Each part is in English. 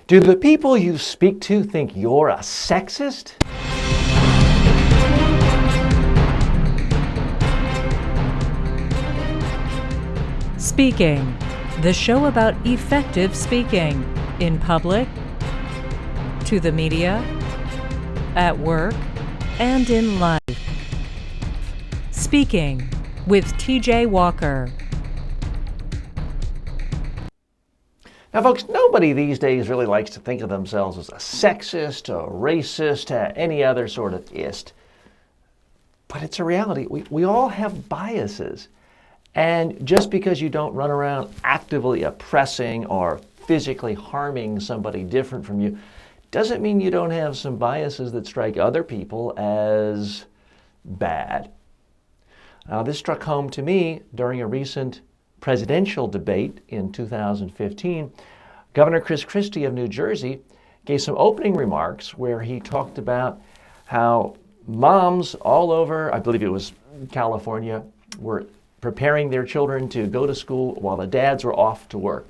Do the people you speak to think you're a sexist? Speaking, the show about effective speaking in public, to the media, at work, and in life. Speaking with TJ Walker. Now, folks, nobody these days really likes to think of themselves as a sexist, a racist, any other sort of ist. But it's a reality. We all have biases. And just because you don't run around actively oppressing or physically harming somebody different from you doesn't mean you don't have some biases that strike other people as bad. This struck home to me during a recent presidential debate in 2015. Governor Chris Christie of New Jersey gave some opening remarks where he talked about how moms all over, I believe it was California, were preparing their children to go to school while the dads were off to work.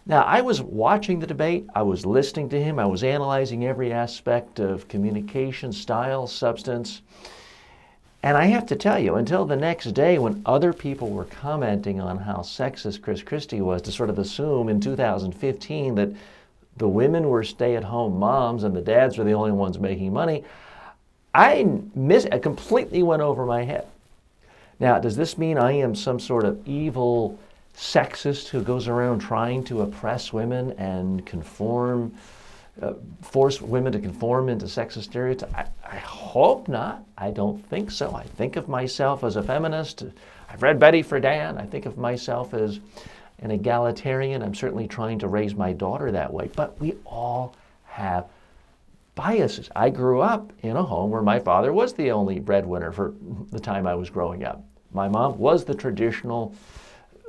Now, I was watching the debate, I was listening to him, I was analyzing every aspect of communication, style, substance. And I have to tell you, until the next day when other people were commenting on how sexist Chris Christie was, to sort of assume in 2015 that the women were stay-at-home moms and the dads were the only ones making money, it completely went over my head. Now, does this mean I am some sort of evil sexist who goes around trying to oppress women and force women to conform into sexist stereotypes? I hope not. I don't think so. I think of myself as a feminist. I've read Betty Friedan. I think of myself as an egalitarian. I'm certainly trying to raise my daughter that way. But we all have biases. I grew up in a home where my father was the only breadwinner for the time I was growing up. My mom was the traditional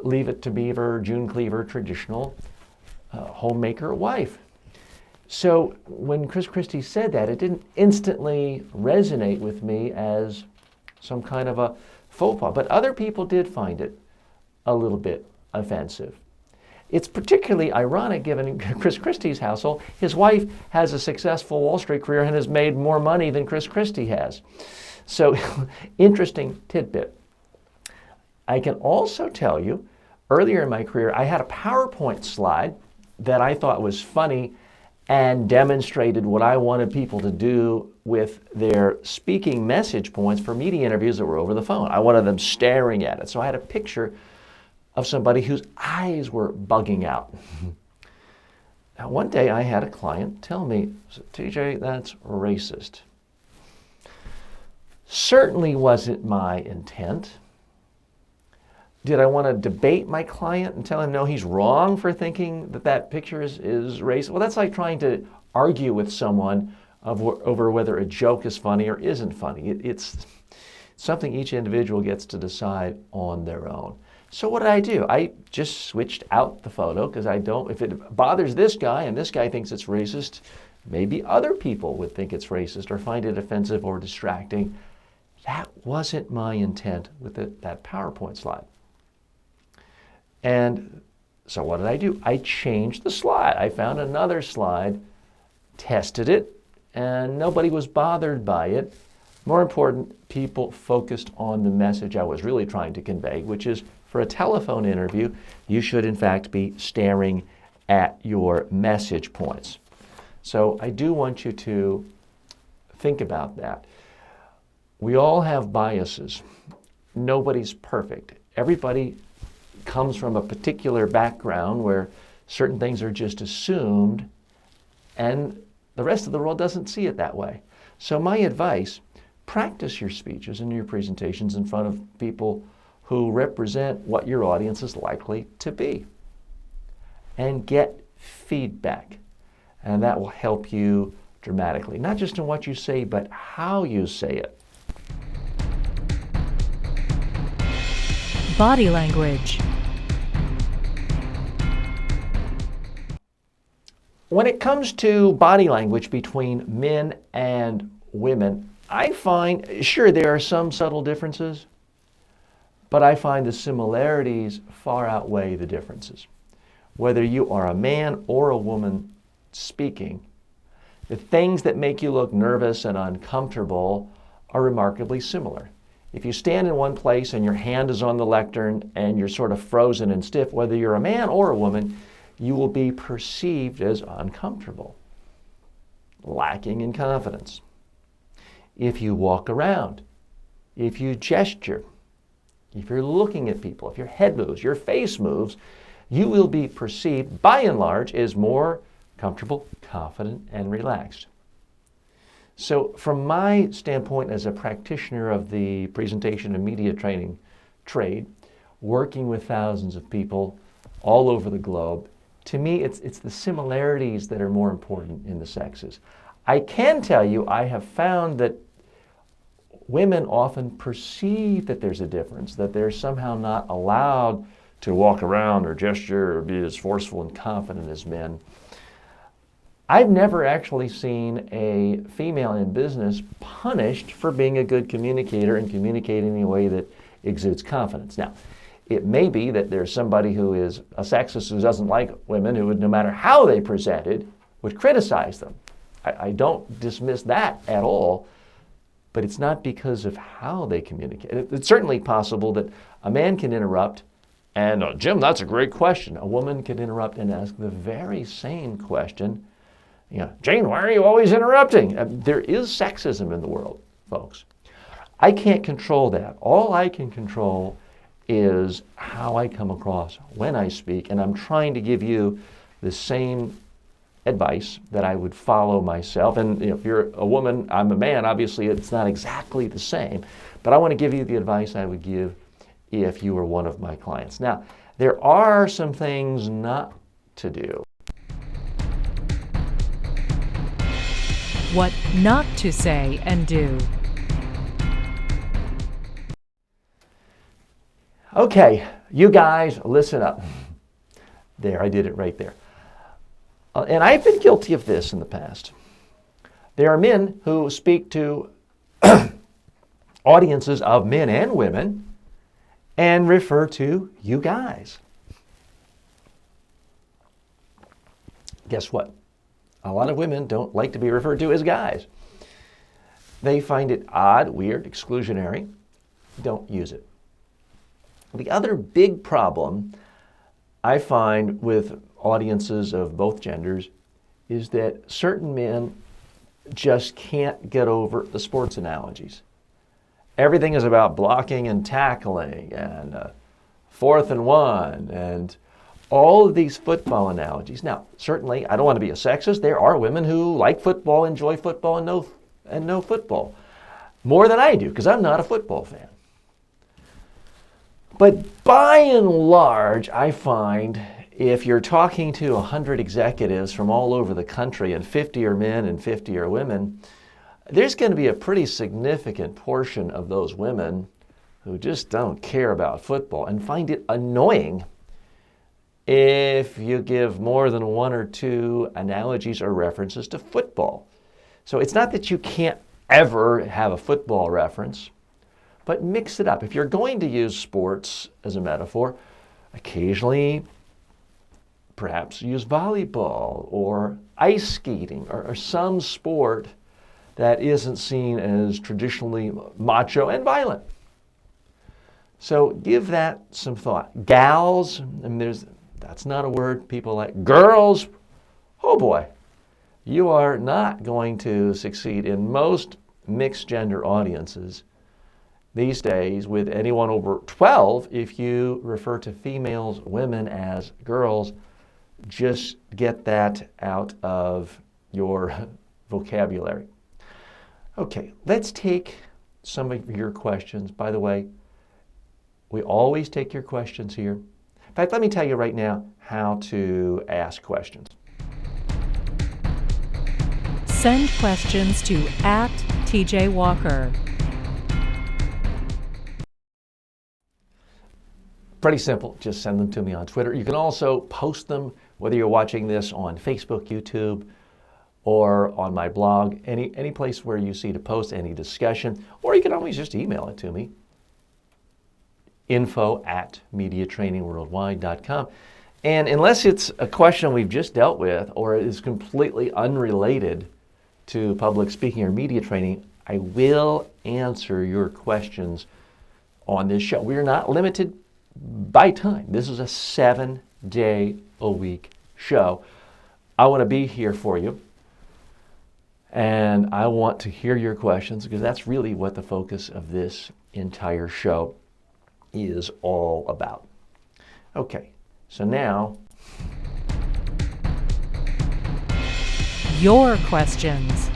Leave It to Beaver, June Cleaver, traditional homemaker wife. So when Chris Christie said that, it didn't instantly resonate with me as some kind of a faux pas, but other people did find it a little bit offensive. It's particularly ironic given Chris Christie's household. His wife has a successful Wall Street career and has made more money than Chris Christie has. So interesting tidbit. I can also tell you, earlier in my career, I had a PowerPoint slide that I thought was funny and demonstrated what I wanted people to do with their speaking message points for media interviews that were over the phone. I wanted them staring at it. So I had a picture of somebody whose eyes were bugging out. Now, one day I had a client tell me, TJ, that's racist. Certainly wasn't my intent. Did I want to debate my client and tell him, no, he's wrong for thinking that picture is racist? Well, that's like trying to argue with someone over whether a joke is funny or isn't funny. It's something each individual gets to decide on their own. So what did I do? I just switched out the photo because if it bothers this guy and this guy thinks it's racist, maybe other people would think it's racist or find it offensive or distracting. That wasn't my intent with that PowerPoint slide. And so what did I do? I changed the slide. I found another slide, tested it, and nobody was bothered by it. More important, people focused on the message I was really trying to convey, which is for a telephone interview, you should in fact be staring at your message points. So I do want you to think about that. We all have biases. Nobody's perfect. Everybody comes from a particular background where certain things are just assumed and the rest of the world doesn't see it that way. So my advice, practice your speeches and your presentations in front of people who represent what your audience is likely to be and get feedback. And that will help you dramatically, not just in what you say, but how you say it. Body language. When it comes to body language between men and women, I find, sure, there are some subtle differences, but I find the similarities far outweigh the differences. Whether you are a man or a woman, speaking, the things that make you look nervous and uncomfortable are remarkably similar. If you stand in one place and your hand is on the lectern and you're sort of frozen and stiff, whether you're a man or a woman, you will be perceived as uncomfortable, lacking in confidence. If you walk around, if you gesture, if you're looking at people, if your head moves, your face moves, you will be perceived, by and large, as more comfortable, confident, and relaxed. So from my standpoint as a practitioner of the presentation and media training trade, working with thousands of people all over the globe, to me it's the similarities that are more important in the sexes. I can tell you I have found that women often perceive that there's a difference, that they're somehow not allowed to walk around or gesture or be as forceful and confident as men. I've never actually seen a female in business punished for being a good communicator and communicating in a way that exudes confidence. Now, it may be that there's somebody who is a sexist who doesn't like women who would, no matter how they presented, would criticize them. I don't dismiss that at all, but it's not because of how they communicate. It's certainly possible that a man can interrupt and, Jim, that's a great question. A woman can interrupt and ask the very same question. Jane, why are you always interrupting? There is sexism in the world, folks. I can't control that. All I can control is how I come across when I speak, and I'm trying to give you the same advice that I would follow myself. And if you're a woman, I'm a man, obviously it's not exactly the same, but I want to give you the advice I would give if you were one of my clients. Now, there are some things not to do. What not to say and do. Okay, you guys, listen up. There, I did it right there. And I've been guilty of this in the past. There are men who speak to audiences of men and women and refer to you guys. Guess what? A lot of women don't like to be referred to as guys. They find it odd, weird, exclusionary. Don't use it. The other big problem I find with audiences of both genders is that certain men just can't get over the sports analogies. Everything is about blocking and tackling and 4th and 1 and all of these football analogies. Now, certainly, I don't want to be a sexist. There are women who like football, enjoy football, and know football more than I do, because I'm not a football fan. But by and large, I find if you're talking to 100 executives from all over the country, and 50 are men and 50 are women, there's going to be a pretty significant portion of those women who just don't care about football and find it annoying if you give more than 1 or 2 analogies or references to football. So it's not that you can't ever have a football reference, but mix it up. If you're going to use sports as a metaphor, occasionally perhaps use volleyball or ice skating or some sport that isn't seen as traditionally macho and violent. So give that some thought. Gals, that's not a word people like. Girls, oh boy, you are not going to succeed in most mixed gender audiences these days with anyone over 12 if you refer to females, women as girls. Just get that out of your vocabulary. Okay, let's take some of your questions. By the way, we always take your questions here. In fact, let me tell you right now how to ask questions. Send questions to @TJ_Walker. Pretty simple. Just send them to me on Twitter. You can also post them, whether you're watching this on Facebook, YouTube, or on my blog, any place where you see to post any discussion, or you can always just email it to me, info@mediatrainingworldwide.com. And unless it's a question we've just dealt with or it is completely unrelated to public speaking or media training, I will answer your questions on this show. We are not limited by time. This is a 7-day-a-week show. I want to be here for you, and I want to hear your questions because that's really what the focus of this entire show is all about. Okay, so now Your questions.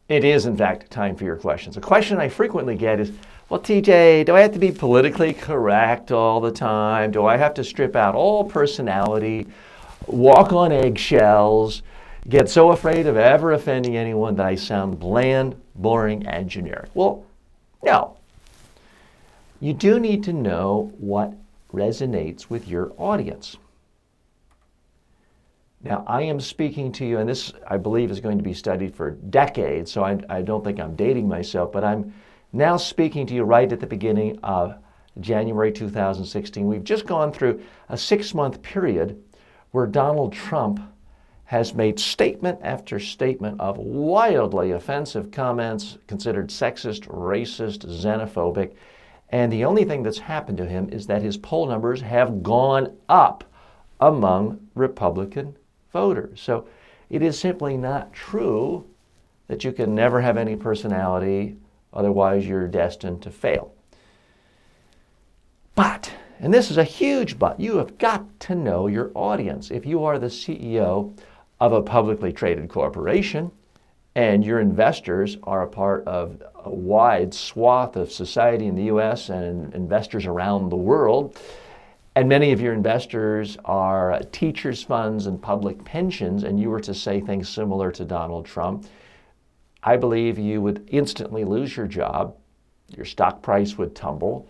it is, in fact, time for your questions. A question I frequently get is, well, TJ, do I have to be politically correct all the time? Do I have to strip out all personality, walk on eggshells, get so afraid of ever offending anyone that I sound bland, boring, and generic? Well, no. You do need to know what resonates with your audience. Now, I am speaking to you, and this, I believe, is going to be studied for decades, so I don't think I'm dating myself, but I'm now speaking to you right at the beginning of January 2016. We've just gone through a 6-month period where Donald Trump has made statement after statement of wildly offensive comments considered sexist, racist, xenophobic, and the only thing that's happened to him is that his poll numbers have gone up among Republican voters. So it is simply not true that you can never have any personality, otherwise you're destined to fail. But, and this is a huge but, you have got to know your audience. If you are the CEO of a publicly traded corporation and your investors are a part of a wide swath of society in the U.S. and investors around the world, and many of your investors are teachers' funds and public pensions, and you were to say things similar to Donald Trump, I believe you would instantly lose your job, your stock price would tumble,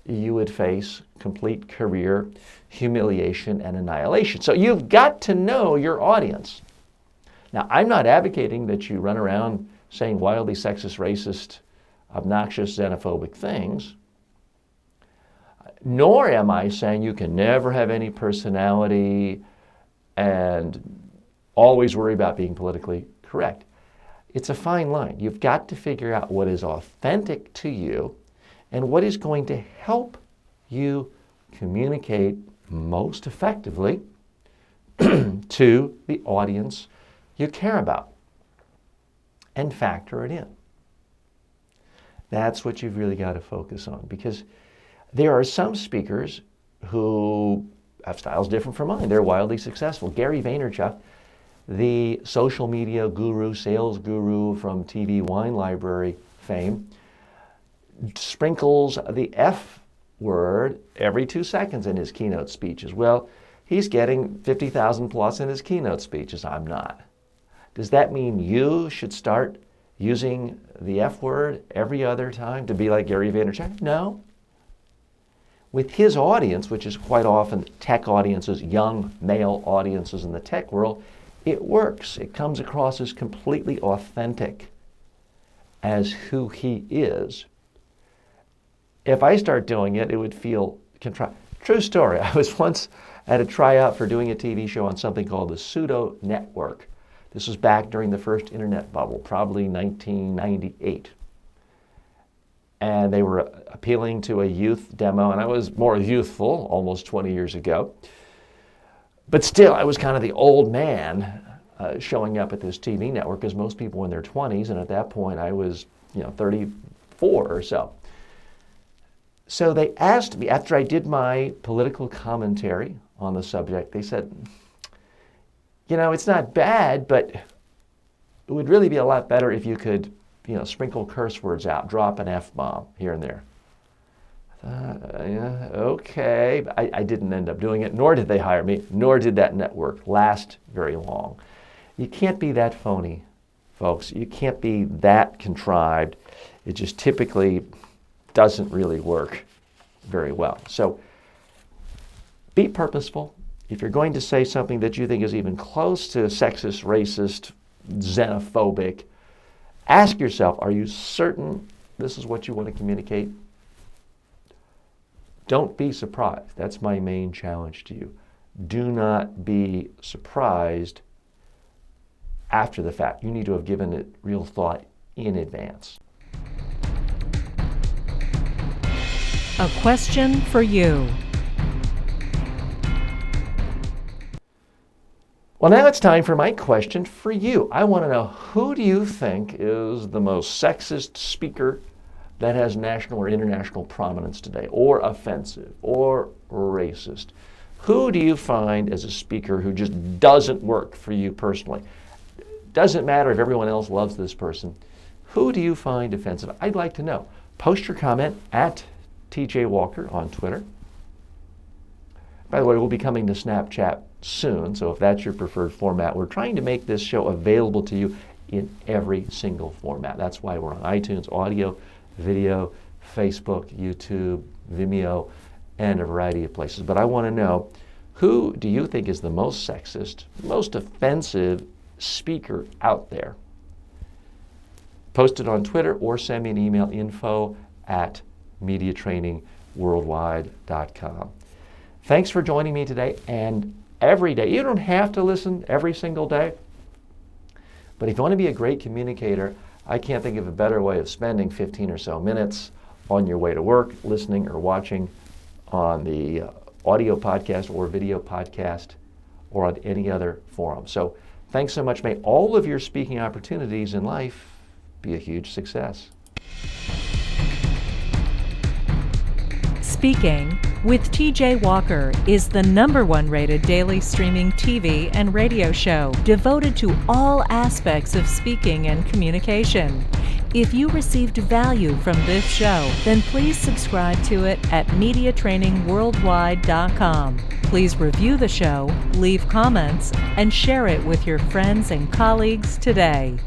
you would face complete career humiliation and annihilation. So you've got to know your audience. Now, I'm not advocating that you run around saying wildly sexist, racist, obnoxious, xenophobic things, nor am I saying you can never have any personality and always worry about being politically correct. It's a fine line. You've got to figure out what is authentic to you and what is going to help you communicate most effectively to the audience you care about and factor it in. That's what you've really got to focus on, because there are some speakers who have styles different from mine. They're wildly successful. Gary Vaynerchuk, the social media guru, sales guru from TV Wine Library fame, sprinkles the F word every 2 seconds in his keynote speeches. Well, he's getting 50,000 plus in his keynote speeches. I'm not. Does that mean you should start using the F word every other time to be like Gary Vaynerchuk? No. With his audience, which is quite often tech audiences, young male audiences in the tech world, it works. It comes across as completely authentic as who he is. If I start doing it, it would feel contrived. True story. I was once at a tryout for doing a TV show on something called the Pseudo Network. This was back during the first internet bubble, probably 1998. And they were appealing to a youth demo, and I was more youthful, almost 20 years ago. But still, I was kind of the old man showing up at this TV network, because most people were in their 20s, and at that point I was 34 or so. So they asked me, after I did my political commentary on the subject, they said, it's not bad, but it would really be a lot better if you could, sprinkle curse words out, drop an F-bomb here and there. Yeah, okay. I didn't end up doing it, nor did they hire me, nor did that network last very long. You can't be that phony, folks. You can't be that contrived. It just typically doesn't really work very well. So be purposeful. If you're going to say something that you think is even close to sexist, racist, xenophobic, ask yourself, are you certain this is what you want to communicate Don't be surprised. That's my main challenge to you. Do not be surprised after the fact. You need to have given it real thought in advance. A question for you. Well, now it's time for my question for you. I want to know, who do you think is the most sexist speaker that has national or international prominence today, or offensive, or racist? Who do you find as a speaker who just doesn't work for you personally? Doesn't matter if everyone else loves this person. Who do you find offensive? I'd like to know. Post your comment at TJ Walker on Twitter. By the way, we'll be coming to Snapchat soon, so if that's your preferred format, we're trying to make this show available to you in every single format. That's why we're on iTunes, audio, video, Facebook, YouTube, Vimeo, and a variety of places. But I want to know, who do you think is the most sexist, most offensive speaker out there? Post it on Twitter or send me an email, info@mediatrainingworldwide.com. Thanks for joining me today, and every day. You don't have to listen every single day, but if you want to be a great communicator, I can't think of a better way of spending 15 or so minutes on your way to work, listening or watching on the audio podcast or video podcast or on any other forum. So thanks so much. May all of your speaking opportunities in life be a huge success. Speaking with TJ Walker is the #1 rated daily streaming TV and radio show devoted to all aspects of speaking and communication. If you received value from this show, then please subscribe to it at mediatrainingworldwide.com. Please review the show, leave comments, and share it with your friends and colleagues today.